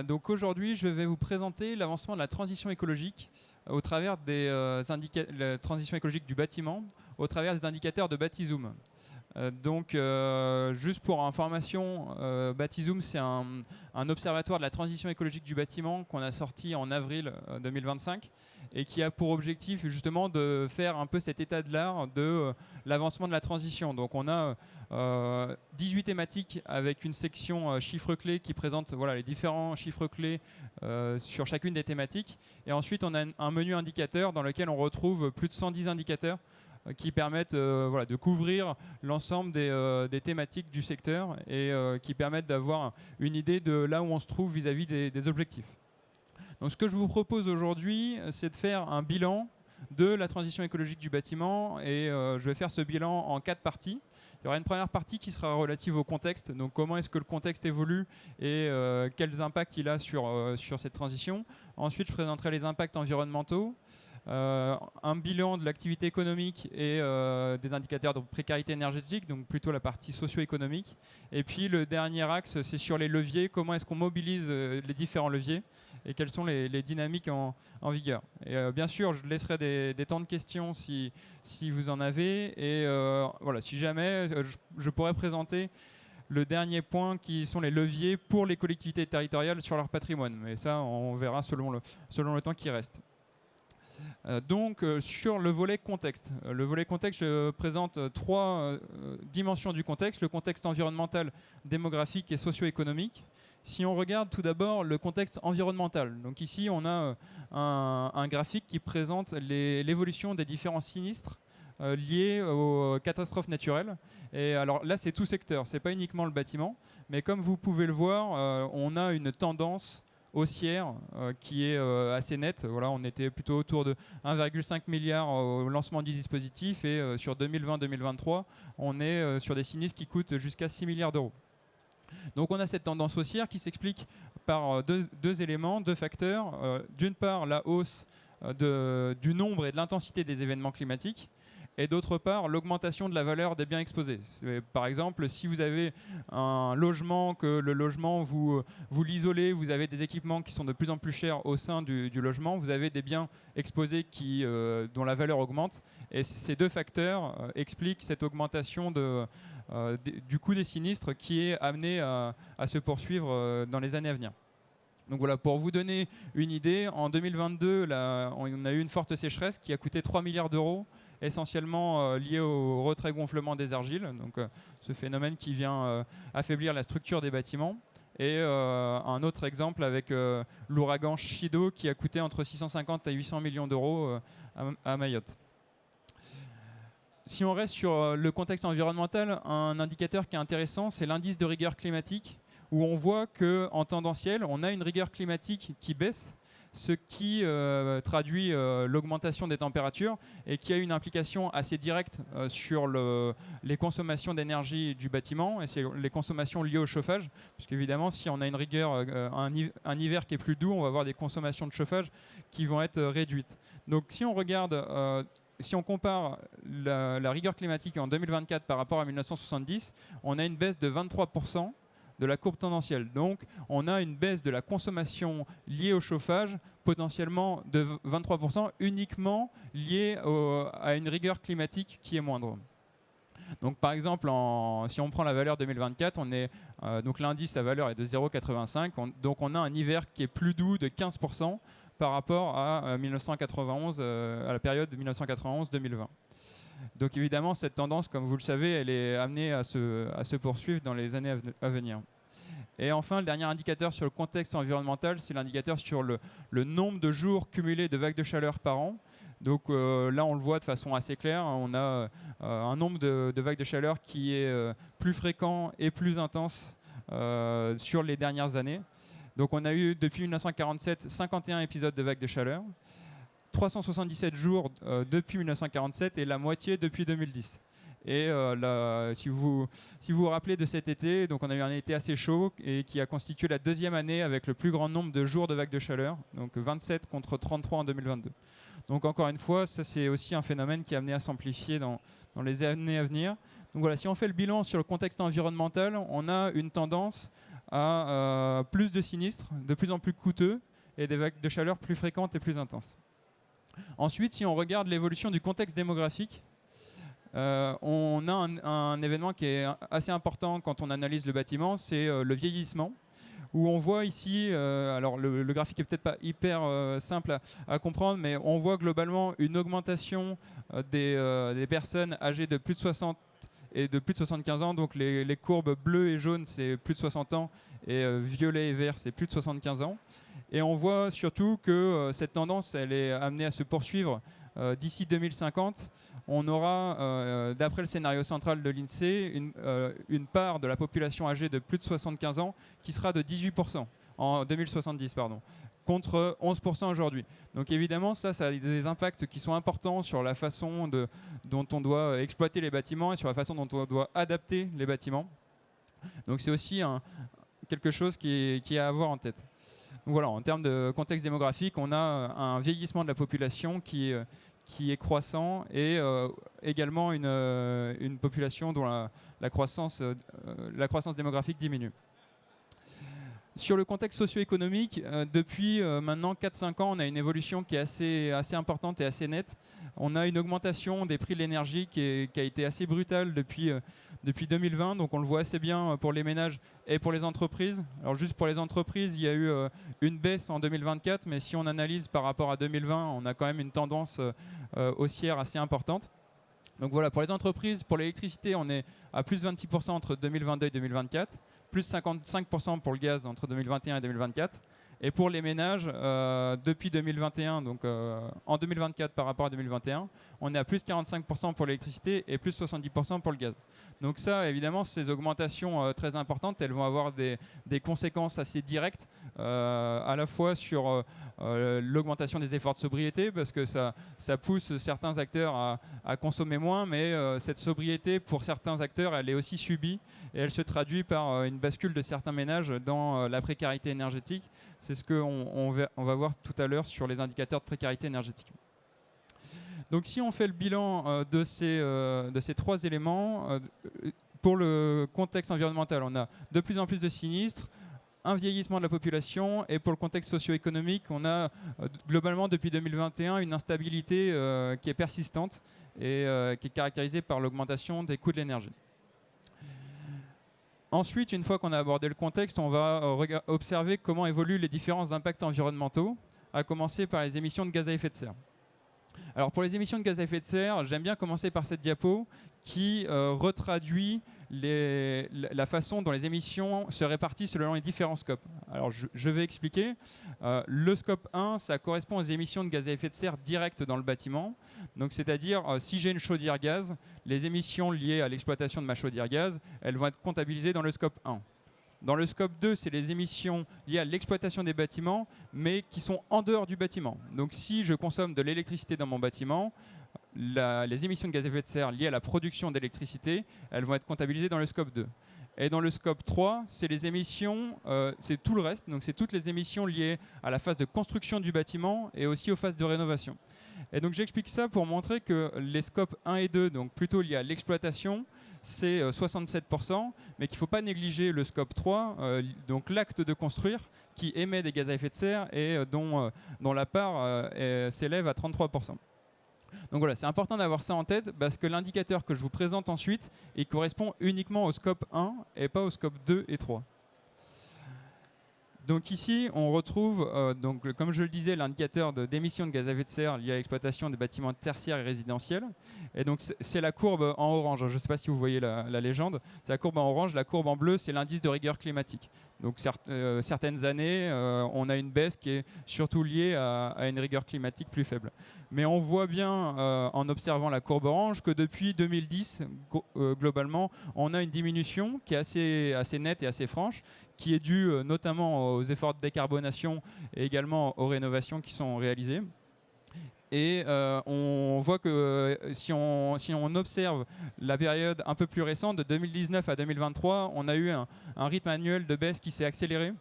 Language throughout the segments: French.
Donc aujourd'hui, je vais vous présenter l'avancement de la transition écologique au travers la transition écologique du bâtiment au travers des indicateurs de Batizoom. Juste pour information, Batizoom, c'est un observatoire de la transition écologique du bâtiment qu'on a sorti en avril 2025 et qui a pour objectif justement de faire un peu cet état de l'art de l'avancement de la transition. Donc on a 18 thématiques avec une section chiffres clés qui présente les différents chiffres clés sur chacune des thématiques. Et ensuite, on a un menu indicateur dans lequel on retrouve plus de 110 indicateurs qui permettent de couvrir l'ensemble des thématiques du secteur et qui permettent d'avoir une idée de là où on se trouve vis-à-vis des objectifs. Donc ce que je vous propose aujourd'hui, c'est de faire un bilan de la transition écologique du bâtiment et je vais faire ce bilan en 4 parties. Il y aura une première partie qui sera relative au contexte, donc comment est-ce que le contexte évolue et quels impacts il a sur cette transition. Ensuite, je présenterai les impacts environnementaux. Un bilan de l'activité économique et des indicateurs de précarité énergétique, donc plutôt la partie socio-économique. Et puis le dernier axe, c'est sur les leviers, comment est-ce qu'on mobilise les différents leviers et quelles sont les dynamiques en vigueur. Et bien sûr, je laisserai des temps de questions si vous en avez. Et si jamais, je pourrais présenter le dernier point qui sont les leviers pour les collectivités territoriales sur leur patrimoine. Mais ça, on verra selon le temps qui reste. Sur le volet contexte. Le volet contexte, je présente 3 dimensions du contexte. Le contexte environnemental, démographique et socio-économique. Si on regarde tout d'abord le contexte environnemental, donc ici on a un graphique qui présente l'évolution des différents sinistres liés aux catastrophes naturelles. Et alors là, c'est tout secteur, c'est pas uniquement le bâtiment, mais comme vous pouvez le voir, on a une tendance haussière qui est assez nette. Voilà, on était plutôt autour de 1,5 milliard au lancement du dispositif et sur 2020-2023, on est sur des sinistres qui coûtent jusqu'à 6 milliards d'euros. Donc on a cette tendance haussière qui s'explique par deux éléments, 2 facteurs. D'une part, la hausse du nombre et de l'intensité des événements climatiques. Et d'autre part, l'augmentation de la valeur des biens exposés. Par exemple, si vous avez un logement, que le logement, vous l'isolez, vous avez des équipements qui sont de plus en plus chers au sein du logement, vous avez des biens exposés dont la valeur augmente. Et ces 2 facteurs expliquent cette augmentation du coût des sinistres qui est amené à se poursuivre dans les années à venir. Donc voilà, pour vous donner une idée, en 2022, on a eu une forte sécheresse qui a coûté 3 milliards d'euros, essentiellement lié au retrait-gonflement des argiles, donc ce phénomène qui vient affaiblir la structure des bâtiments. Et un autre exemple avec l'ouragan Chido qui a coûté entre 650 et 800 millions d'euros à Mayotte. Si on reste sur le contexte environnemental, un indicateur qui est intéressant, c'est l'indice de rigueur climatique, où on voit qu'en tendanciel, on a une rigueur climatique qui baisse, ce qui traduit l'augmentation des températures et qui a une implication assez directe sur les consommations d'énergie du bâtiment, et c'est les consommations liées au chauffage, puisqu'évidemment, si on a une rigueur, un hiver qui est plus doux, on va avoir des consommations de chauffage qui vont être réduites. Donc si on regarde... si on compare la rigueur climatique en 2024 par rapport à 1970, on a une baisse de 23% de la courbe tendancielle. Donc, on a une baisse de la consommation liée au chauffage, potentiellement de 23%, uniquement liée à une rigueur climatique qui est moindre. Donc, par exemple, si on prend la valeur 2024, donc l'indice, la valeur est de 0,85. Donc, on a un hiver qui est plus doux de 15% par rapport à 1991, à la période 1991-2020. Donc évidemment, cette tendance, comme vous le savez, elle est amenée à se poursuivre dans les années à venir. Et enfin, le dernier indicateur sur le contexte environnemental, c'est l'indicateur sur le nombre de jours cumulés de vagues de chaleur par an. Donc là, on le voit de façon assez claire. On a un nombre de vagues de chaleur qui est plus fréquent et plus intense sur les dernières années. Donc on a eu, depuis 1947, 51 épisodes de vagues de chaleur. 377 jours depuis 1947 et la moitié depuis 2010. Et si vous vous rappelez de cet été, donc on a eu un été assez chaud et qui a constitué la 2e année avec le plus grand nombre de jours de vagues de chaleur, donc 27 contre 33 en 2022. Donc encore une fois, ça c'est aussi un phénomène qui est amené à s'amplifier dans les années à venir. Donc voilà, si on fait le bilan sur le contexte environnemental, on a une tendance à plus de sinistres, de plus en plus coûteux, et des vagues de chaleur plus fréquentes et plus intenses. Ensuite, si on regarde l'évolution du contexte démographique, on a un événement qui est assez important quand on analyse le bâtiment, c'est le vieillissement, où on voit ici, alors le graphique est peut-être pas hyper simple à comprendre, mais on voit globalement une augmentation des personnes âgées de plus de 60 et de plus de 75 ans. Donc les courbes bleues et jaunes, c'est plus de 60 ans, et violet et vert, c'est plus de 75 ans. Et on voit surtout que cette tendance, elle est amenée à se poursuivre d'ici 2050. On aura, d'après le scénario central de l'INSEE, une part de la population âgée de plus de 75 ans qui sera de 18% en 2070, contre 11% aujourd'hui. Donc évidemment, ça a des impacts qui sont importants sur la façon dont on doit exploiter les bâtiments et sur la façon dont on doit adapter les bâtiments. Donc c'est aussi quelque chose qui est à avoir en tête. Donc voilà, en termes de contexte démographique, on a un vieillissement de la population qui est croissant, et également une population dont la croissance démographique diminue. Sur le contexte socio-économique, depuis maintenant 4-5 ans, on a une évolution qui est assez importante et assez nette. On a une augmentation des prix de l'énergie qui a été assez brutale depuis 2020, donc on le voit assez bien pour les ménages et pour les entreprises. Alors juste pour les entreprises, il y a eu une baisse en 2024, mais si on analyse par rapport à 2020, on a quand même une tendance haussière assez importante. Donc voilà, pour les entreprises, pour l'électricité, on est à plus de 26% entre 2022 et 2024, plus 55% pour le gaz entre 2021 et 2024. Et pour les ménages, depuis 2021, donc en 2024 par rapport à 2021, on est à plus 45% pour l'électricité et plus 70% pour le gaz. Donc ça, évidemment, ces augmentations très importantes, elles vont avoir des conséquences assez directes, à la fois sur l'augmentation des efforts de sobriété, parce que ça pousse certains acteurs à consommer moins, mais cette sobriété, pour certains acteurs, elle est aussi subie, et elle se traduit par une bascule de certains ménages dans la précarité énergétique. C'est ce qu'on va voir tout à l'heure sur les indicateurs de précarité énergétique. Donc si on fait le bilan de ces trois éléments, pour le contexte environnemental, on a de plus en plus de sinistres, un vieillissement de la population, et pour le contexte socio-économique, on a globalement depuis 2021 une instabilité qui est persistante et qui est caractérisée par l'augmentation des coûts de l'énergie. Ensuite, une fois qu'on a abordé le contexte, on va observer comment évoluent les différents impacts environnementaux, à commencer par les émissions de gaz à effet de serre. Alors pour les émissions de gaz à effet de serre, j'aime bien commencer par cette diapo qui retraduit la façon dont les émissions se répartissent selon les différents scopes. Alors je vais expliquer. Le scope 1, ça correspond aux émissions de gaz à effet de serre directes dans le bâtiment. Donc c'est-à-dire, si j'ai une chaudière gaz, les émissions liées à l'exploitation de ma chaudière gaz, elles vont être comptabilisées dans le scope 1. Dans le scope 2, c'est les émissions liées à l'exploitation des bâtiments, mais qui sont en dehors du bâtiment. Donc si je consomme de l'électricité dans mon bâtiment, les émissions de gaz à effet de serre liées à la production d'électricité, elles vont être comptabilisées dans le scope 2. Et dans le scope 3, c'est les émissions, c'est tout le reste, donc c'est toutes les émissions liées à la phase de construction du bâtiment et aussi aux phases de rénovation. Et donc j'explique ça pour montrer que les scopes 1 et 2, donc plutôt liés à l'exploitation, c'est 67%, mais qu'il ne faut pas négliger le scope 3, donc l'acte de construire, qui émet des gaz à effet de serre et dont la part s'élève à 33%. Donc voilà, c'est important d'avoir ça en tête, parce que l'indicateur que je vous présente ensuite, il correspond uniquement au scope 1 et pas au scope 2 et 3. Donc ici, on retrouve, donc, comme je le disais, l'indicateur d'émissions de gaz à effet de serre lié à l'exploitation des bâtiments tertiaires et résidentiels. Et donc c'est la courbe en orange. Je ne sais pas si vous voyez la légende. C'est la courbe en orange. La courbe en bleu, c'est l'indice de rigueur climatique. Donc certaines années, on a une baisse qui est surtout liée à une rigueur climatique plus faible. Mais on voit bien, en observant la courbe orange, que depuis 2010, globalement, on a une diminution qui est assez nette et assez franche, qui est due notamment aux efforts de décarbonation et également aux rénovations qui sont réalisées. Et on voit que si on observe la période un peu plus récente, de 2019 à 2023, on a eu un rythme annuel de baisse qui s'est accéléré,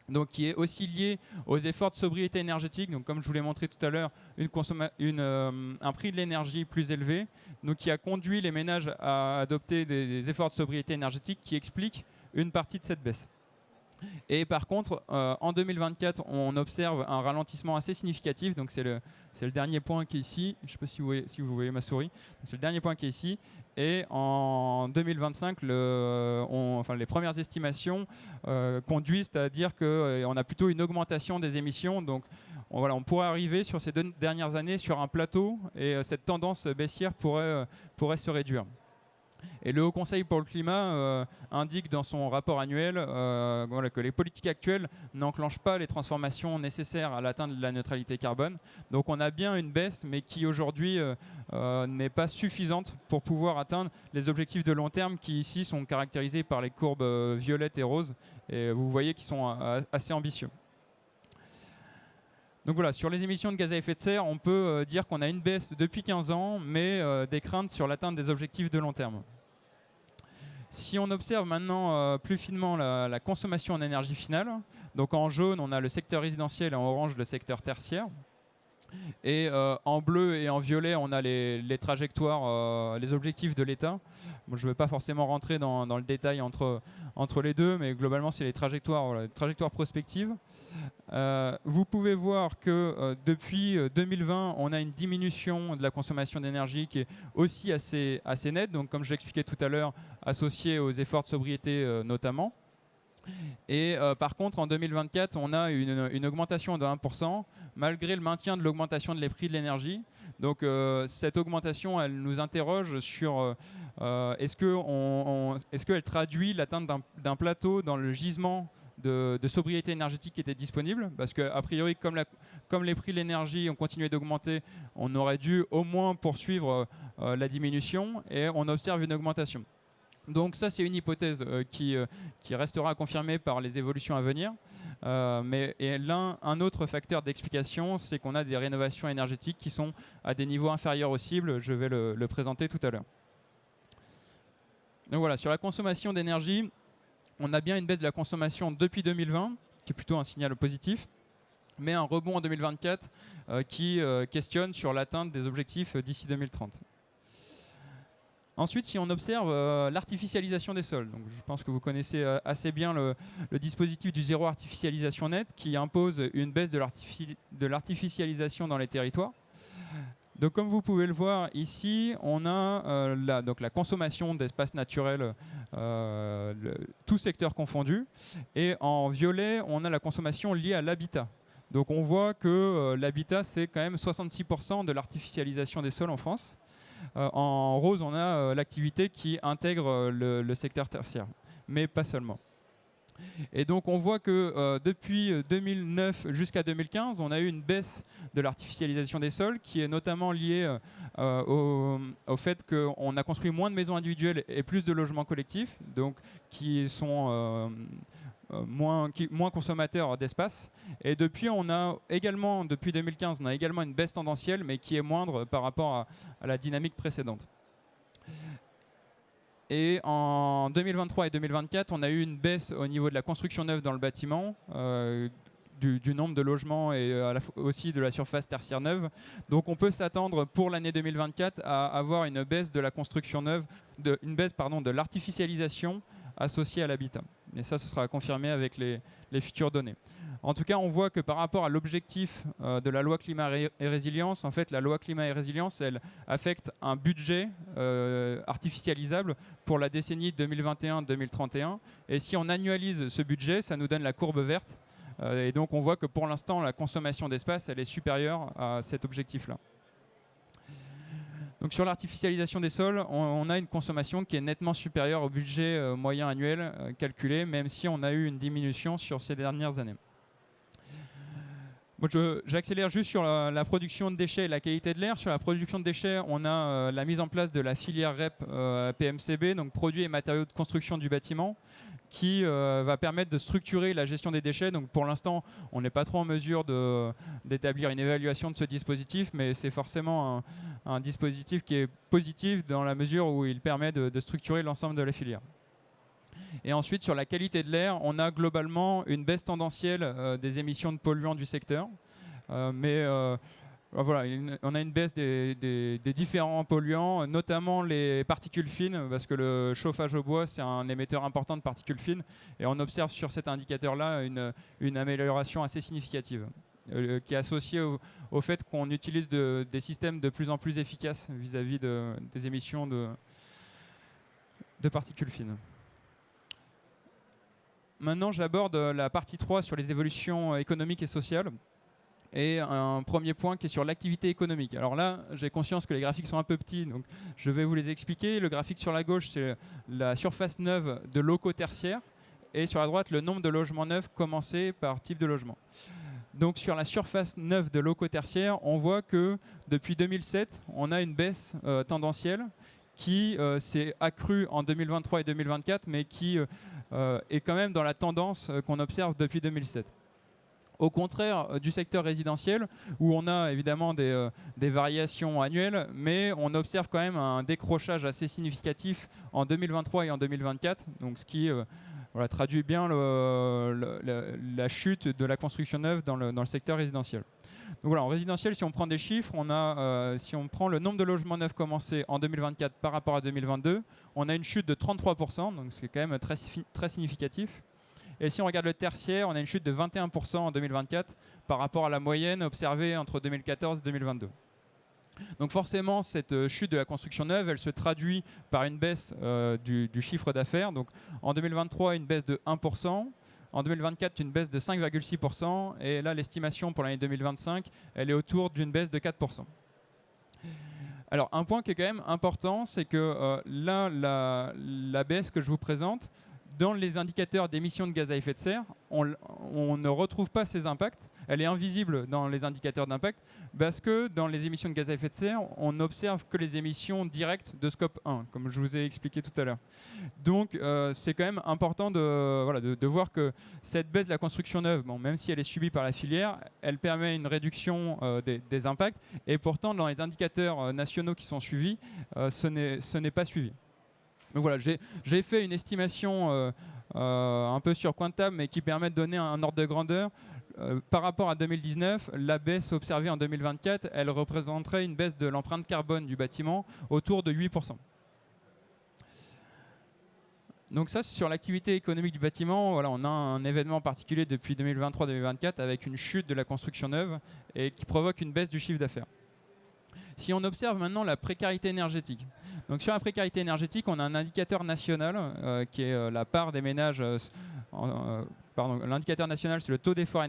donc qui est aussi lié aux efforts de sobriété énergétique. Donc comme je vous l'ai montré tout à l'heure, un prix de l'énergie plus élevé, donc qui a conduit les ménages à adopter des efforts de sobriété énergétique qui expliquent une partie de cette baisse. Et par contre, en 2024, on observe un ralentissement assez significatif. Donc c'est le dernier point qui est ici. Je ne sais pas si vous voyez ma souris. C'est le dernier point qui est ici. Et en 2025, les premières estimations conduisent à dire qu'on a plutôt une augmentation des émissions. Donc on pourrait arriver sur ces 2 dernières années sur un plateau et cette tendance baissière pourrait se réduire. Et le Haut Conseil pour le climat indique dans son rapport annuel que les politiques actuelles n'enclenchent pas les transformations nécessaires à l'atteinte de la neutralité carbone. Donc on a bien une baisse, mais qui aujourd'hui n'est pas suffisante pour pouvoir atteindre les objectifs de long terme qui ici sont caractérisés par les courbes violettes et roses. Et vous voyez qu'ils sont assez ambitieux. Donc voilà, sur les émissions de gaz à effet de serre, on peut dire qu'on a une baisse depuis 15 ans, mais des craintes sur l'atteinte des objectifs de long terme. Si on observe maintenant plus finement la consommation en énergie finale, donc en jaune, on a le secteur résidentiel et en orange, le secteur tertiaire. Et en bleu et en violet, on a les trajectoires, les objectifs de l'État. Bon, je ne vais pas forcément rentrer dans le détail entre les deux, mais globalement, c'est les trajectoires prospectives. Vous pouvez voir que depuis 2020, on a une diminution de la consommation d'énergie qui est aussi assez nette, donc comme je l'expliquais tout à l'heure, associée aux efforts de sobriété notamment. Et par contre, en 2024, on a une augmentation de 1%, malgré le maintien de l'augmentation des prix de l'énergie. Donc cette augmentation, elle nous interroge sur est-ce qu'elle traduit l'atteinte d'un plateau dans le gisement de sobriété énergétique qui était disponible, parce qu'a priori, comme les prix de l'énergie ont continué d'augmenter, on aurait dû au moins poursuivre la diminution, et on observe une augmentation. Donc ça, c'est une hypothèse qui restera à confirmer par les évolutions à venir. Mais un autre facteur d'explication, c'est qu'on a des rénovations énergétiques qui sont à des niveaux inférieurs aux cibles. Je vais le présenter tout à l'heure. Donc voilà, sur la consommation d'énergie, on a bien une baisse de la consommation depuis 2020, qui est plutôt un signal positif, mais un rebond en 2024 qui questionne sur l'atteinte des objectifs d'ici 2030. Ensuite, si on observe l'artificialisation des sols, donc je pense que vous connaissez assez bien le dispositif du zéro artificialisation net qui impose une baisse de l'artificialisation dans les territoires. Donc comme vous pouvez le voir ici, on a la consommation d'espaces naturels, tout secteur confondu. Et en violet, on a la consommation liée à l'habitat. Donc on voit que l'habitat, c'est quand même 66% de l'artificialisation des sols en France. En rose, on a l'activité qui intègre le secteur tertiaire, mais pas seulement. Et donc on voit que depuis 2009 jusqu'à 2015, on a eu une baisse de l'artificialisation des sols qui est notamment liée au fait qu'on a construit moins de maisons individuelles et plus de logements collectifs, donc qui sont moins consommateurs d'espace. Et depuis 2015, on a également une baisse tendancielle, mais qui est moindre par rapport à la dynamique précédente. Et en 2023 et 2024, on a eu une baisse au niveau de la construction neuve dans le bâtiment, du nombre de logements et aussi de la surface tertiaire neuve. Donc on peut s'attendre pour l'année 2024 à avoir une baisse de la construction neuve, de l'artificialisation associée à l'habitat. Et ça, ce sera confirmé avec les futures données. En tout cas, on voit que par rapport à l'objectif de la loi climat et résilience, en fait, la loi climat et résilience, elle affecte un budget artificialisable pour la décennie 2021-2031. Et si on annualise ce budget, ça nous donne la courbe verte. Et donc, on voit que pour l'instant, la consommation d'espace, elle est supérieure à cet objectif-là. Donc sur l'artificialisation des sols, on a une consommation qui est nettement supérieure au budget moyen annuel calculé, même si on a eu une diminution sur ces dernières années. Bon, j'accélère juste sur la production de déchets et la qualité de l'air. Sur la production de déchets, on a la mise en place de la filière REP PMCB, donc produits et matériaux de construction du bâtiment, qui va permettre de structurer la gestion des déchets. Donc pour l'instant, on n'est pas trop en mesure d'établir une évaluation de ce dispositif, mais c'est forcément un dispositif qui est positif dans la mesure où il permet de structurer l'ensemble de la filière. Et ensuite, sur la qualité de l'air, on a globalement une baisse tendancielle des émissions de polluants du secteur. Mais Voilà, on a une baisse des différents polluants, notamment les particules fines, parce que le chauffage au bois, c'est un émetteur important de particules fines. Et on observe sur cet indicateur-là une amélioration assez significative, qui est associée au fait qu'on utilise des systèmes de plus en plus efficaces vis-à-vis des émissions de particules fines. Maintenant, j'aborde la partie 3 sur les évolutions économiques et sociales. Et un premier point qui est sur l'activité économique. Alors là, j'ai conscience que les graphiques sont un peu petits, donc je vais vous les expliquer. Le graphique sur la gauche, c'est la surface neuve de locaux tertiaires, et sur la droite, le nombre de logements neufs commencés par type de logement. Donc sur la surface neuve de locaux tertiaires, on voit que depuis 2007, on a une baisse tendancielle qui s'est accrue en 2023 et 2024, mais qui est quand même dans la tendance qu'on observe depuis 2007. Au contraire du secteur résidentiel, où on a évidemment des variations annuelles, mais on observe quand même un décrochage assez significatif en 2023 et en 2024, donc ce qui traduit bien la chute de la construction neuve dans le secteur résidentiel. Donc voilà, en résidentiel, si on prend des chiffres, si on prend le nombre de logements neufs commencés en 2024 par rapport à 2022, on a une chute de 33%, donc c'est quand même très significatif. Et si on regarde le tertiaire, on a une chute de 21% en 2024 par rapport à la moyenne observée entre 2014 et 2022. Donc forcément, cette chute de la construction neuve, elle se traduit par une baisse du chiffre d'affaires. Donc en 2023, une baisse de 1%. En 2024, une baisse de 5,6%. Et là, l'estimation pour l'année 2025, elle est autour d'une baisse de 4%. Alors un point qui est quand même important, c'est que là, la baisse que je vous présente, dans les indicateurs d'émissions de gaz à effet de serre, on ne retrouve pas ces impacts. Elle est invisible dans les indicateurs d'impact parce que dans les émissions de gaz à effet de serre, on n'observe que les émissions directes de scope 1, comme je vous ai expliqué tout à l'heure. Donc c'est quand même important de voir que cette baisse de la construction neuve, bon, même si elle est subie par la filière, elle permet une réduction des impacts. Et pourtant, dans les indicateurs nationaux qui sont suivis, ce n'est pas suivi. Donc voilà, j'ai fait une estimation un peu sur coin de table, mais qui permet de donner un ordre de grandeur. Par rapport à 2019, la baisse observée en 2024, elle représenterait une baisse de l'empreinte carbone du bâtiment autour de 8%. Donc ça, c'est sur l'activité économique du bâtiment. Voilà, on a un événement particulier depuis 2023-2024 avec une chute de la construction neuve et qui provoque une baisse du chiffre d'affaires. Si on observe maintenant la précarité énergétique. Donc sur la précarité énergétique, on a un indicateur national qui est la part des ménages. L'indicateur national, c'est le taux d'effort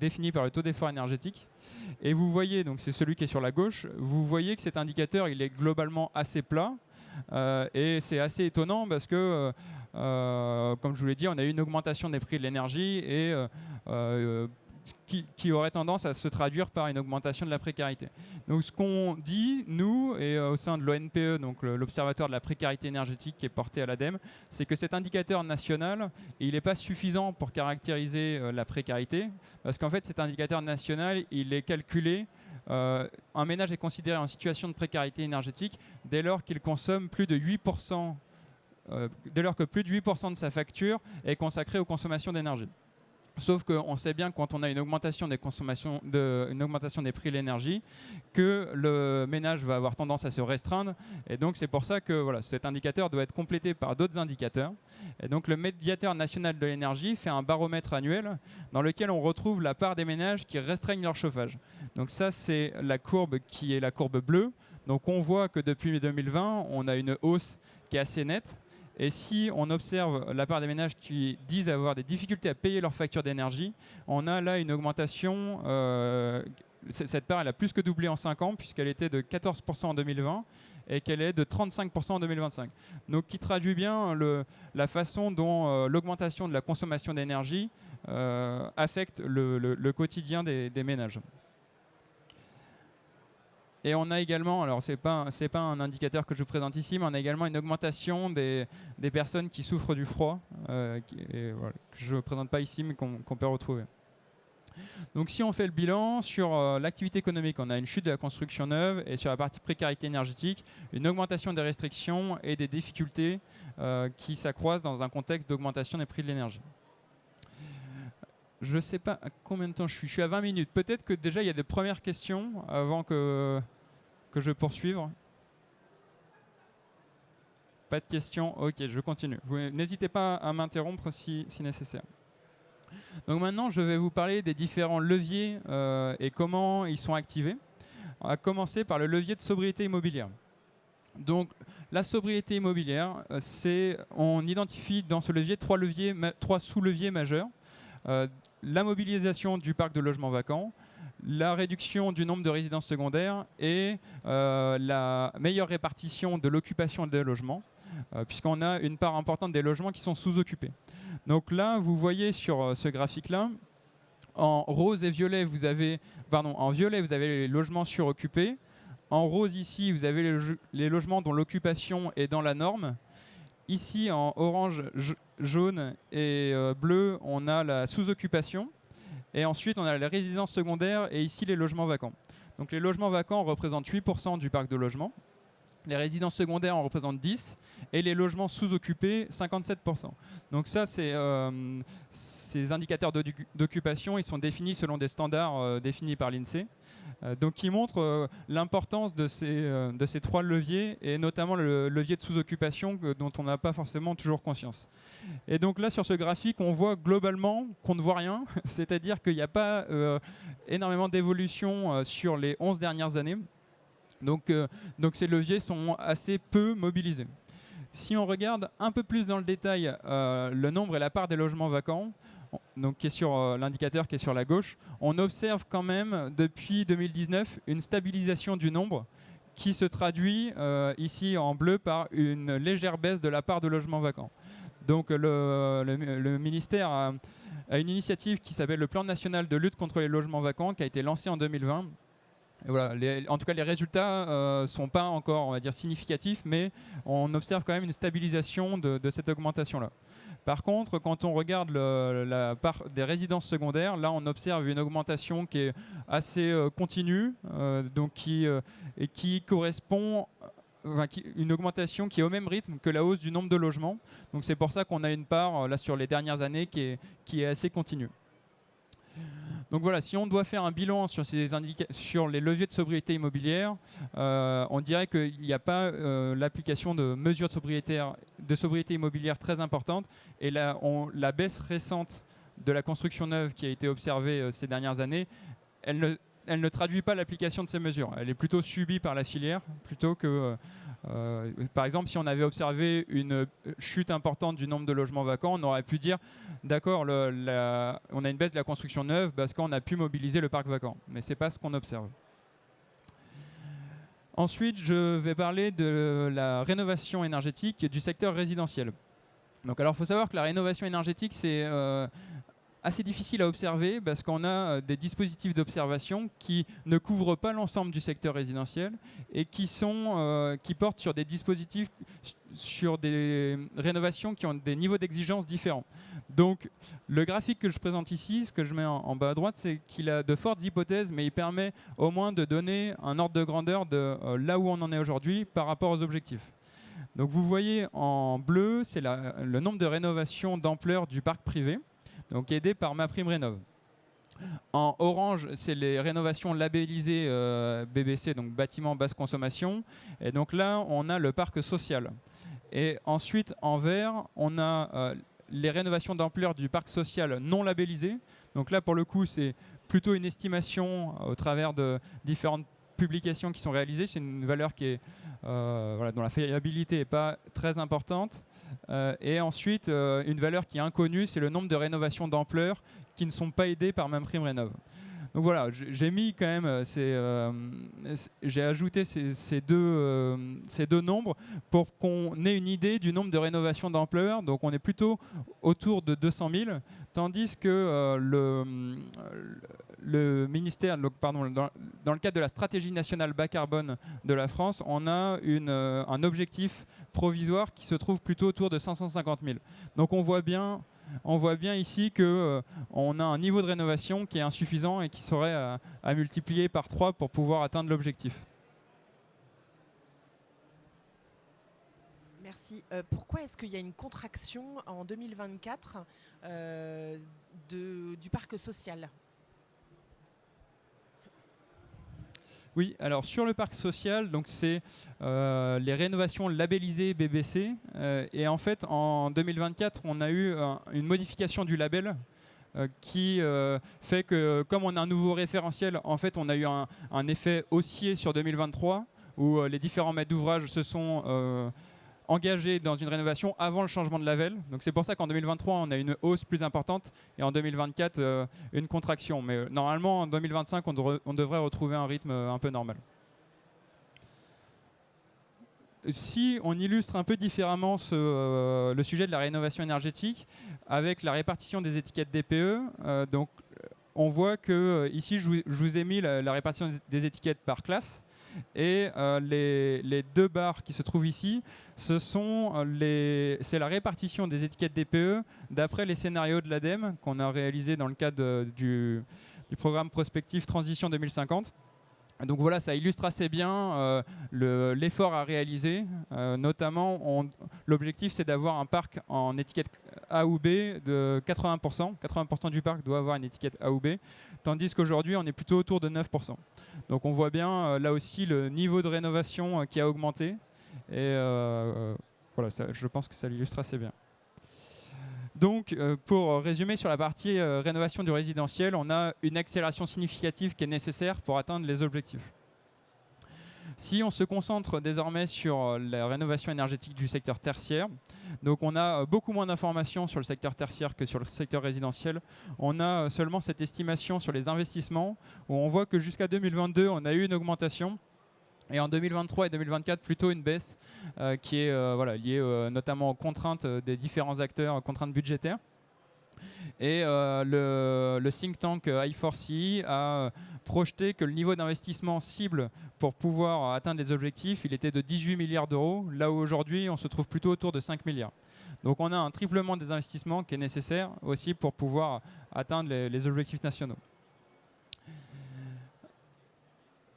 défini par le taux d'effort énergétique. Et vous voyez, donc c'est celui qui est sur la gauche, vous voyez que cet indicateur, il est globalement assez plat. Et c'est assez étonnant parce que, comme je vous l'ai dit, on a eu une augmentation des prix de l'énergie et qui aurait tendance à se traduire par une augmentation de la précarité. Donc ce qu'on dit, nous, et au sein de l'ONPE, donc l'Observatoire de la précarité énergétique qui est porté à l'ADEME, c'est que cet indicateur national, il n'est pas suffisant pour caractériser la précarité, parce qu'en fait cet indicateur national, il est calculé, un ménage est considéré en situation de précarité énergétique dès lors qu'il consomme plus de 8%, dès lors que plus de 8% de sa facture est consacrée aux consommations d'énergie. Sauf qu'on sait bien que quand on a une augmentation des consommations, une augmentation des prix de l'énergie, que le ménage va avoir tendance à se restreindre. Et donc c'est pour ça que voilà, cet indicateur doit être complété par d'autres indicateurs. Et donc le médiateur national de l'énergie fait un baromètre annuel dans lequel on retrouve la part des ménages qui restreignent leur chauffage. Donc ça, c'est la courbe qui est la courbe bleue. Donc on voit que depuis 2020, on a une hausse qui est assez nette. Et si on observe la part des ménages qui disent avoir des difficultés à payer leur facture d'énergie, on a là une augmentation. Cette part, elle a plus que doublé en 5 ans, puisqu'elle était de 14% en 2020 et qu'elle est de 35% en 2025. Donc qui traduit bien la façon dont l'augmentation de la consommation d'énergie affecte le quotidien des ménages. Et on a également, alors c'est pas un indicateur que je vous présente ici, mais on a également une augmentation des personnes qui souffrent du froid, que je ne présente pas ici, mais qu'on peut retrouver. Donc si on fait le bilan sur l'activité économique, on a une chute de la construction neuve et sur la partie précarité énergétique, une augmentation des restrictions et des difficultés qui s'accroissent dans un contexte d'augmentation des prix de l'énergie. je ne sais pas à combien de temps je suis. Je suis à 20 minutes. Peut-être que déjà, il y a des premières questions avant que je poursuive. Pas de questions? Ok, je continue. N'hésitez pas à m'interrompre si nécessaire. Donc maintenant, je vais vous parler des différents leviers et comment ils sont activés. On va commencer par le levier de sobriété immobilière. Donc, la sobriété immobilière, on identifie dans ce levier trois sous-leviers majeurs. La mobilisation du parc de logements vacants, la réduction du nombre de résidences secondaires et la meilleure répartition de l'occupation des logements, puisqu'on a une part importante des logements qui sont sous-occupés. Donc là, vous voyez sur ce graphique-là, en rose et violet, en violet, vous avez les logements suroccupés. En rose, ici, vous avez les logements dont l'occupation est dans la norme. Ici, en orange, jaune et bleu, on a la sous-occupation. Et ensuite, on a les résidences secondaires et ici, les logements vacants. Donc les logements vacants représentent 8% du parc de logements. Les résidences secondaires en représentent 10% et les logements sous-occupés 57%. Donc ça, ces indicateurs d'occupation, ils sont définis selon des standards définis par l'INSEE. Donc qui montrent l'importance de ces trois leviers et notamment le levier de sous-occupation dont on n'a pas forcément toujours conscience. Et donc là, sur ce graphique, on voit globalement qu'on ne voit rien, c'est-à-dire qu'il n'y a pas énormément d'évolution sur les 11 dernières années. Donc ces leviers sont assez peu mobilisés. Si on regarde un peu plus dans le détail le nombre et la part des logements vacants, donc qui est sur l'indicateur qui est sur la gauche, on observe quand même depuis 2019 une stabilisation du nombre qui se traduit ici en bleu par une légère baisse de la part de logements vacants. Donc le ministère a une initiative qui s'appelle le Plan national de lutte contre les logements vacants qui a été lancé en 2020. Et voilà, en tout cas, les résultats ne sont pas encore, on va dire, significatifs, mais on observe quand même une stabilisation de cette augmentation-là. Par contre, quand on regarde la part des résidences secondaires, là, on observe une augmentation qui est assez continue, donc qui correspond, une augmentation qui est au même rythme que la hausse du nombre de logements. Donc c'est pour ça qu'on a une part, là, sur les dernières années, qui est assez continue. Donc voilà, si on doit faire un bilan sur les leviers de sobriété immobilière, on dirait qu'il n'y a pas l'application de mesures de sobriété immobilière très importantes. Et là, la baisse récente de la construction neuve qui a été observée ces dernières années, elle ne traduit pas l'application de ces mesures. Elle est plutôt subie par la filière, plutôt que... par exemple, si on avait observé une chute importante du nombre de logements vacants, on aurait pu dire d'accord, on a une baisse de la construction neuve parce qu'on a pu mobiliser le parc vacant. Mais ce n'est pas ce qu'on observe. Ensuite, je vais parler de la rénovation énergétique du secteur résidentiel. Donc, alors, il faut savoir que la rénovation énergétique, c'est assez difficile à observer parce qu'on a des dispositifs d'observation qui ne couvrent pas l'ensemble du secteur résidentiel et qui portent sur des dispositifs, sur des rénovations qui ont des niveaux d'exigence différents. Donc le graphique que je présente ici, ce que je mets en bas à droite, c'est qu'il a de fortes hypothèses, mais il permet au moins de donner un ordre de grandeur de là où on en est aujourd'hui par rapport aux objectifs. Donc vous voyez en bleu, c'est le nombre de rénovations d'ampleur du parc privé, donc aidé par MaPrimeRénov'. En orange, c'est les rénovations labellisées BBC, donc bâtiments basse consommation. Et donc là, on a le parc social. Et ensuite, en vert, on a les rénovations d'ampleur du parc social non labellisé. Donc là, pour le coup, c'est plutôt une estimation au travers de différentes publications qui sont réalisées. C'est une valeur qui est, dont la fiabilité n'est pas très importante. Et ensuite, une valeur qui est inconnue, c'est le nombre de rénovations d'ampleur qui ne sont pas aidées par MaPrimeRénov'. Donc voilà, j'ai mis quand même, j'ai ajouté ces deux nombres pour qu'on ait une idée du nombre de rénovations d'ampleur. Donc on est plutôt autour de 200 000, tandis que le ministère, dans le cadre de la stratégie nationale bas carbone de la France, on a un objectif provisoire qui se trouve plutôt autour de 550 000. Donc on voit bien ici qu'on a un niveau de rénovation qui est insuffisant et qui serait à multiplier par 3 pour pouvoir atteindre l'objectif. Merci. Merci. Pourquoi est-ce qu'il y a une contraction en 2024 du parc social ? Oui, alors sur le parc social, donc c'est les rénovations labellisées BBC. Et en fait, en 2024, on a eu une modification du label qui fait que, comme on a un nouveau référentiel, en fait, on a eu un effet haussier sur 2023 où les différents maîtres d'ouvrage se sont engagés dans une rénovation avant le changement de label. Donc c'est pour ça qu'en 2023, on a une hausse plus importante et en 2024, une contraction. Mais normalement, en 2025, on devrait retrouver un rythme un peu normal. Si on illustre un peu différemment le sujet de la rénovation énergétique avec la répartition des étiquettes DPE, donc on voit que ici je vous ai mis la répartition des étiquettes par classe. Et les deux barres qui se trouvent ici, c'est la répartition des étiquettes DPE d'après les scénarios de l'ADEME qu'on a réalisé dans le cadre du programme prospectif Transition 2050. Donc voilà, ça illustre assez bien l'effort à réaliser. Notamment, l'objectif, c'est d'avoir un parc en étiquette A ou B de 80%. 80% du parc doit avoir une étiquette A ou B, tandis qu'aujourd'hui, on est plutôt autour de 9%. Donc on voit bien là aussi le niveau de rénovation qui a augmenté. Et voilà, je pense que ça l'illustre assez bien. Donc, pour résumer sur la partie rénovation du résidentiel, on a une accélération significative qui est nécessaire pour atteindre les objectifs. Si on se concentre désormais sur la rénovation énergétique du secteur tertiaire, donc on a beaucoup moins d'informations sur le secteur tertiaire que sur le secteur résidentiel. On a seulement cette estimation sur les investissements, où on voit que jusqu'à 2022, on a eu une augmentation. Et en 2023 et 2024, plutôt une baisse qui est liée notamment aux contraintes des différents acteurs, aux contraintes budgétaires. Et le think tank I4CE a projeté que le niveau d'investissement cible pour pouvoir atteindre les objectifs, il était de 18 milliards d'euros, là où aujourd'hui on se trouve plutôt autour de 5 milliards. Donc on a un triplement des investissements qui est nécessaire aussi pour pouvoir atteindre les objectifs nationaux.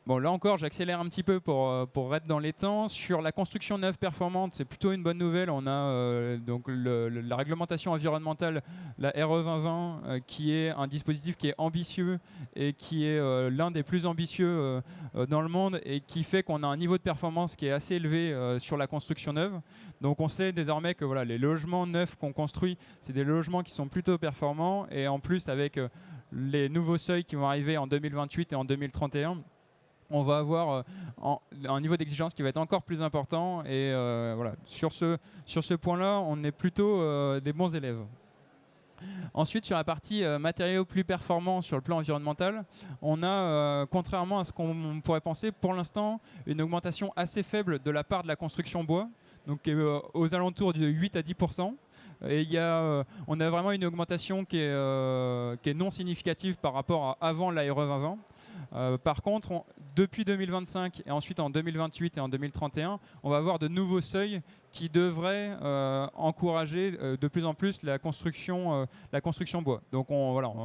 Bon, là encore, j'accélère un petit peu pour être dans les temps. Sur la construction neuve performante, c'est plutôt une bonne nouvelle. On a donc la réglementation environnementale, la RE 2020, qui est un dispositif qui est ambitieux et qui est l'un des plus ambitieux dans le monde et qui fait qu'on a un niveau de performance qui est assez élevé sur la construction neuve. Donc on sait désormais que voilà, les logements neufs qu'on construit, c'est des logements qui sont plutôt performants. Et en plus, avec les nouveaux seuils qui vont arriver en 2028 et en 2031, on va avoir un niveau d'exigence qui va être encore plus important. Et voilà, sur ce point-là, on est plutôt des bons élèves. Ensuite, sur la partie matériaux plus performants sur le plan environnemental, on a, contrairement à ce qu'on pourrait penser, pour l'instant, une augmentation assez faible de la part de la construction bois, donc aux alentours de 8 à 10%. Et on a vraiment une augmentation qui est non significative par rapport à avant la RE 2020. Par contre, depuis 2025 et ensuite en 2028 et en 2031, on va avoir de nouveaux seuils qui devraient encourager de plus en plus la construction bois. Donc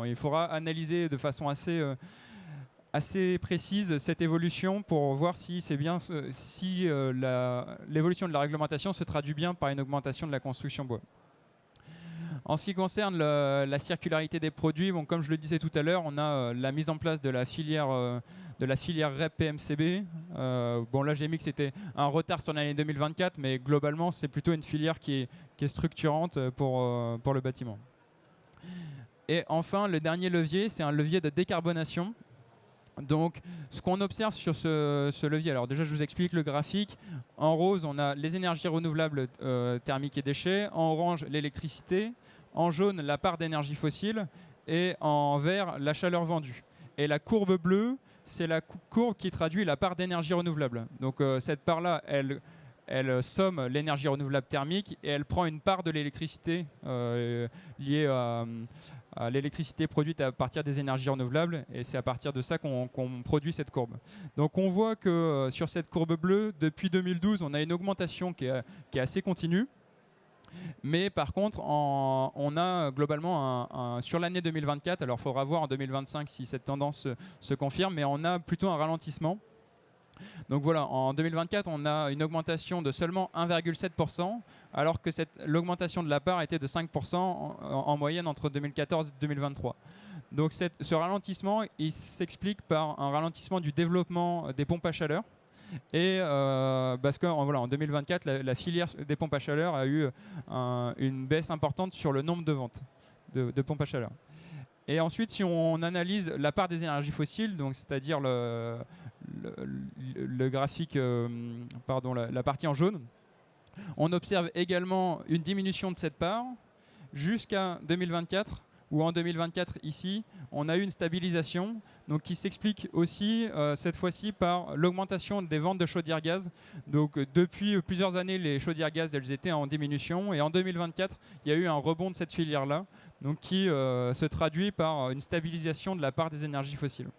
il faudra analyser de façon assez précise cette évolution pour voir si l'évolution de la réglementation se traduit bien par une augmentation de la construction bois. En ce qui concerne la circularité des produits, bon, comme je le disais tout à l'heure, on a la mise en place de la filière REP PMCB. Bon, là j'ai mis que c'était un retard sur l'année 2024, mais globalement c'est plutôt une filière qui est structurante pour le bâtiment. Et enfin, le dernier levier, c'est un levier de décarbonation. Donc, ce qu'on observe sur ce levier, alors déjà je vous explique le graphique. En rose, on a les énergies renouvelables thermiques et déchets. En orange, l'électricité. En jaune, la part d'énergie fossile. Et en vert, la chaleur vendue. Et la courbe bleue, c'est la courbe qui traduit la part d'énergie renouvelable. Donc cette part-là, elle somme l'énergie renouvelable thermique et elle prend une part de l'électricité liée à l'électricité produite à partir des énergies renouvelables, et c'est à partir de ça qu'on produit cette courbe. Donc on voit que sur cette courbe bleue, depuis 2012, on a une augmentation qui est assez continue. Mais par contre, on a globalement sur l'année 2024, alors il faudra voir en 2025 si cette tendance se confirme, mais on a plutôt un ralentissement. Donc voilà, en 2024, on a une augmentation de seulement 1,7%, alors que l'augmentation de la part était de 5% en moyenne entre 2014 et 2023. Donc ce ralentissement, il s'explique par un ralentissement du développement des pompes à chaleur. Et parce que voilà, en 2024, la filière des pompes à chaleur a eu une baisse importante sur le nombre de ventes de pompes à chaleur. Et ensuite, si on analyse la part des énergies fossiles, donc c'est-à-dire le graphique, pardon, la partie en jaune, on observe également une diminution de cette part jusqu'à 2024, où en 2024, ici, on a eu une stabilisation, donc qui s'explique aussi cette fois-ci par l'augmentation des ventes de chaudières gaz. Donc depuis plusieurs années, les chaudières gaz, elles étaient en diminution, et en 2024, il y a eu un rebond de cette filière-là, donc qui se traduit par une stabilisation de la part des énergies fossiles.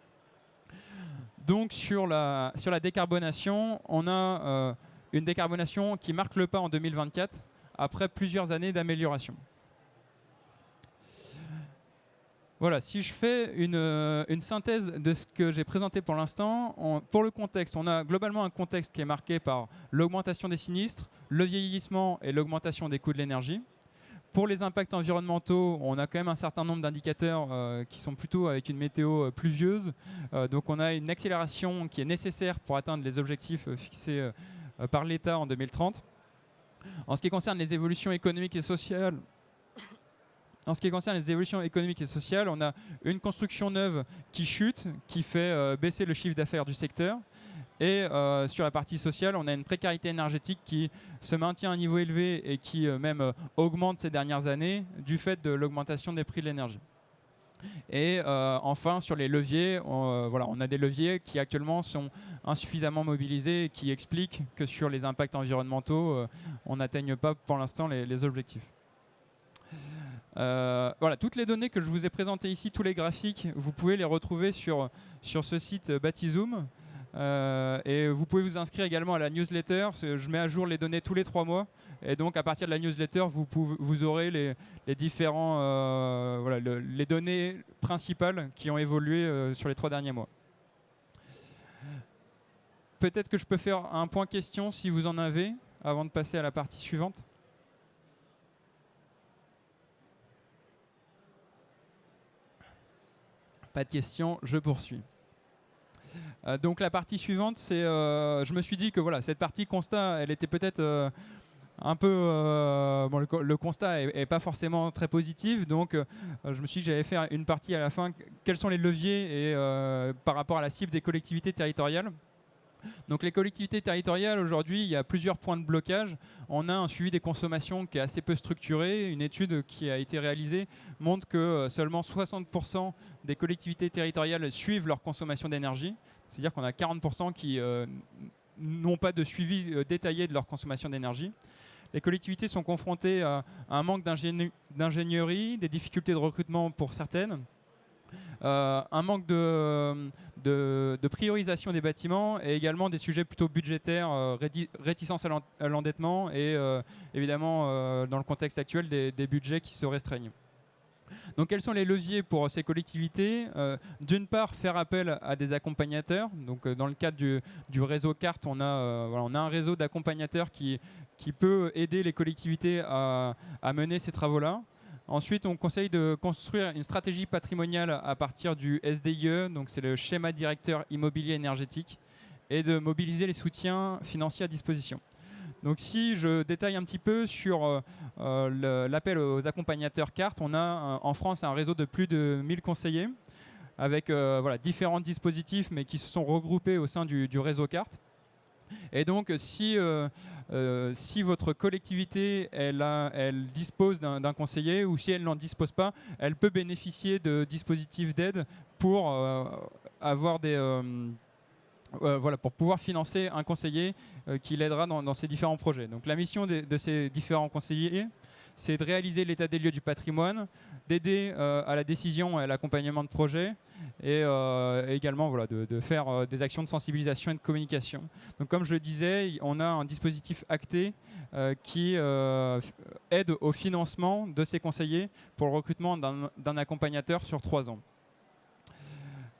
Donc sur la décarbonation, on a une décarbonation qui marque le pas en 2024, après plusieurs années d'amélioration. Voilà, si je fais une synthèse de ce que j'ai présenté pour l'instant, pour le contexte, on a globalement un contexte qui est marqué par l'augmentation des sinistres, le vieillissement et l'augmentation des coûts de l'énergie. Pour les impacts environnementaux, on a quand même un certain nombre d'indicateurs qui sont plutôt avec une météo pluvieuse. Donc on a une accélération qui est nécessaire pour atteindre les objectifs fixés par l'État en 2030. En ce qui concerne les évolutions économiques et sociales, on a une construction neuve qui chute, qui fait baisser le chiffre d'affaires du secteur. Et sur la partie sociale, on a une précarité énergétique qui se maintient à un niveau élevé et qui même augmente ces dernières années du fait de l'augmentation des prix de l'énergie. Et enfin, sur les leviers, on a des leviers qui actuellement sont insuffisamment mobilisés et qui expliquent que sur les impacts environnementaux, on n'atteigne pas pour l'instant les objectifs. Voilà, toutes les données que je vous ai présentées ici, tous les graphiques, vous pouvez les retrouver sur ce site Batizoom. Et vous pouvez vous inscrire également à la newsletter. Je mets à jour les données tous les 3 mois. Et donc à partir de la newsletter, vous aurez les différents, les données principales qui ont évolué sur les 3 derniers mois. Peut-être que je peux faire un point question si vous en avez, avant de passer à la partie suivante. Pas de questions, je poursuis. Donc la partie suivante, c'est, je me suis dit que voilà, cette partie constat, elle était peut-être un peu, bon, le constat est pas forcément très positif, donc je me suis dit que j'allais faire une partie à la fin, quels sont les leviers et par rapport à la cible des collectivités territoriales. Donc les collectivités territoriales, aujourd'hui, il y a plusieurs points de blocage. On a un suivi des consommations qui est assez peu structuré. Une étude qui a été réalisée montre que seulement 60% des collectivités territoriales suivent leur consommation d'énergie. C'est-à-dire qu'on a 40% qui n'ont pas de suivi détaillé de leur consommation d'énergie. Les collectivités sont confrontées à un manque d'ingénierie, des difficultés de recrutement pour certaines, un manque de priorisation des bâtiments et également des sujets plutôt budgétaires, réticence à l'endettement et évidemment dans le contexte actuel des budgets qui se restreignent. Donc quels sont les leviers pour ces collectivités? D'une part, faire appel à des accompagnateurs. Donc dans le cadre du réseau CART, on a un réseau d'accompagnateurs qui peut aider les collectivités à mener ces travaux-là. Ensuite, on conseille de construire une stratégie patrimoniale à partir du SDIE, donc c'est le schéma directeur immobilier énergétique, et de mobiliser les soutiens financiers à disposition. Donc si je détaille un petit peu sur l'appel aux accompagnateurs CART, on a en France un réseau de plus de 1000 conseillers avec différents dispositifs mais qui se sont regroupés au sein du réseau CART. Et donc si votre collectivité elle dispose d'un conseiller ou si elle n'en dispose pas, elle peut bénéficier de dispositifs d'aide pour avoir pour pouvoir financer un conseiller qui l'aidera dans ces différents projets. Donc la mission de ces différents conseillers, c'est de réaliser l'état des lieux du patrimoine, d'aider à la décision et à l'accompagnement de projets et également de faire des actions de sensibilisation et de communication. Donc comme je le disais, on a un dispositif acté qui aide au financement de ces conseillers pour le recrutement d'un accompagnateur sur 3 ans.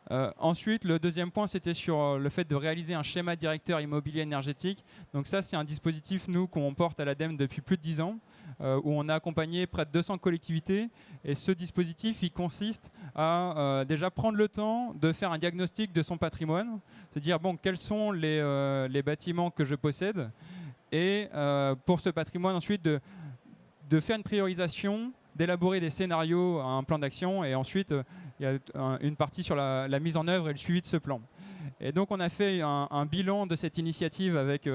Ensuite, le deuxième point, c'était sur le fait de réaliser un schéma directeur immobilier énergétique. Donc ça, c'est un dispositif, nous, qu'on porte à l'ADEME depuis plus de 10 ans, où on a accompagné près de 200 collectivités. Et ce dispositif, il consiste à déjà prendre le temps de faire un diagnostic de son patrimoine, se dire, bon, quels sont les bâtiments que je possède, et pour ce patrimoine, ensuite, de faire une priorisation, d'élaborer des scénarios, un plan d'action, et ensuite il y a une partie sur la mise en œuvre et le suivi de ce plan. Et donc on a fait un bilan de cette initiative avec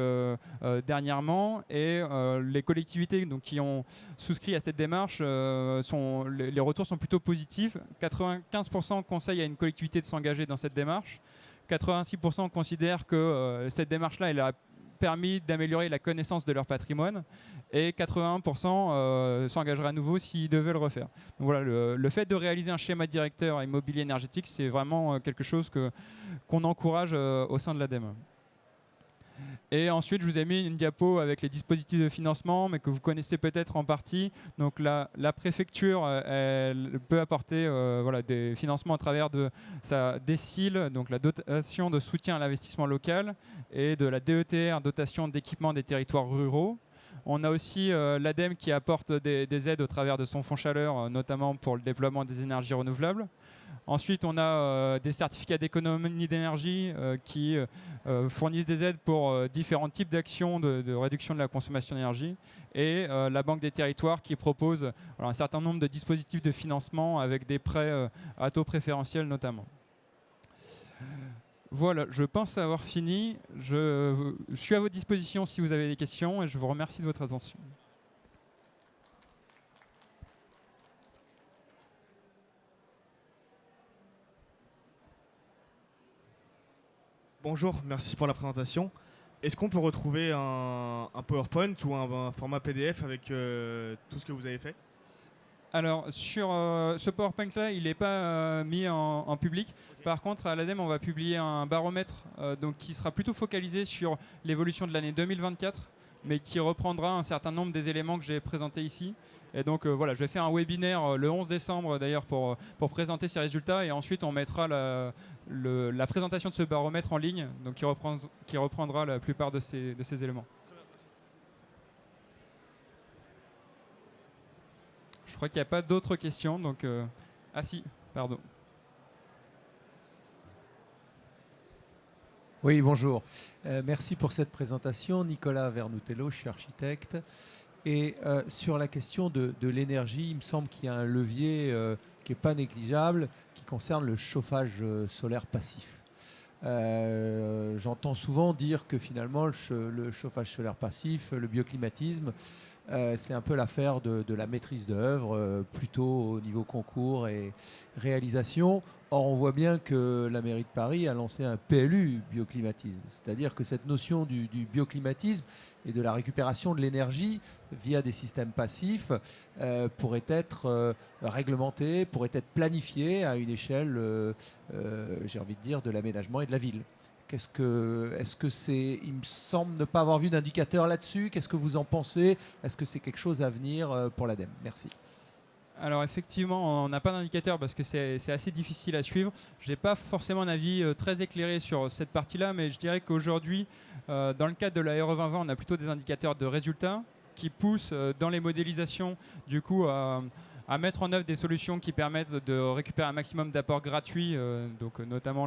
dernièrement, et les collectivités donc, qui ont souscrit à cette démarche, les retours sont plutôt positifs. 95% conseillent à une collectivité de s'engager dans cette démarche. 86% considèrent que cette démarche-là, elle a permis d'améliorer la connaissance de leur patrimoine, et 81% s'engageraient à nouveau s'ils devaient le refaire. Donc voilà, le fait de réaliser un schéma directeur immobilier énergétique, c'est vraiment quelque chose qu'on encourage au sein de l'ADEME. Et ensuite, je vous ai mis une diapo avec les dispositifs de financement, mais que vous connaissez peut-être en partie. Donc la préfecture, elle peut apporter voilà, des financements à travers de sa DSIL, donc la dotation de soutien à l'investissement local, et de la DETR, dotation d'équipement des territoires ruraux. On a aussi l'ADEME qui apporte des aides au travers de son fonds chaleur, notamment pour le déploiement des énergies renouvelables. Ensuite, on a des certificats d'économie d'énergie qui fournissent des aides pour différents types d'actions de réduction de la consommation d'énergie. Et la Banque des territoires qui propose un certain nombre de dispositifs de financement avec des prêts à taux préférentiels notamment. Voilà, je pense avoir fini. Je suis à votre disposition si vous avez des questions, et je vous remercie de votre attention. Bonjour, merci pour la présentation. Est-ce qu'on peut retrouver un PowerPoint ou un format PDF avec tout ce que vous avez fait? Alors, sur ce PowerPoint-là, il n'est pas mis en public. Okay. Par contre, à l'ADEME, on va publier un baromètre donc, qui sera plutôt focalisé sur l'évolution de l'année 2024, mais qui reprendra un certain nombre des éléments que j'ai présentés ici. Et donc, voilà, je vais faire un webinaire le 11 décembre, d'ailleurs, pour présenter ces résultats. Et ensuite, on mettra la présentation de ce baromètre en ligne, donc qui reprendra la plupart de ces éléments. Je crois qu'il n'y a pas d'autres questions, donc... Ah si, pardon. Oui, bonjour. Merci pour cette présentation. Nicolas Vernutello, je suis architecte. Et sur la question de l'énergie, il me semble qu'il y a un levier qui n'est pas négligeable, qui concerne le chauffage solaire passif. J'entends souvent dire que finalement, le chauffage solaire passif, le bioclimatisme, c'est un peu l'affaire de la maîtrise d'œuvre, plutôt au niveau concours et réalisation. Or, on voit bien que la mairie de Paris a lancé un PLU bioclimatisme. C'est-à-dire que cette notion du bioclimatisme et de la récupération de l'énergie via des systèmes passifs pourrait être réglementée, pourrait être planifiée à une échelle, j'ai envie de dire, de l'aménagement et de la ville. Est-ce que c'est, il me semble ne pas avoir vu d'indicateur là-dessus. Qu'est-ce que vous en pensez? Est-ce que c'est quelque chose à venir pour l'ADEME? Merci. Alors effectivement, on n'a pas d'indicateur parce que c'est assez difficile à suivre. Je n'ai pas forcément un avis très éclairé sur cette partie-là, mais je dirais qu'aujourd'hui, dans le cadre de la RE 2020, on a plutôt des indicateurs de résultats qui poussent dans les modélisations du coup à mettre en œuvre des solutions qui permettent de récupérer un maximum d'apports gratuits, donc notamment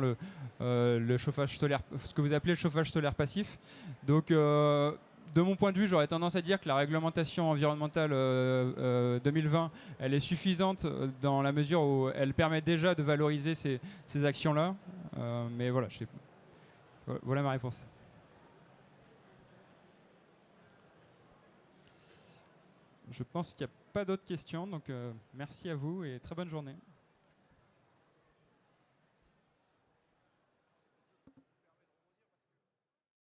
le chauffage solaire, ce que vous appelez le chauffage solaire passif. Donc de mon point de vue, j'aurais tendance à dire que la réglementation environnementale 2020, elle est suffisante dans la mesure où elle permet déjà de valoriser ces actions-là. Mais voilà, voilà ma réponse. Je pense qu'il n'y a pas d'autres questions, donc merci à vous et très bonne journée.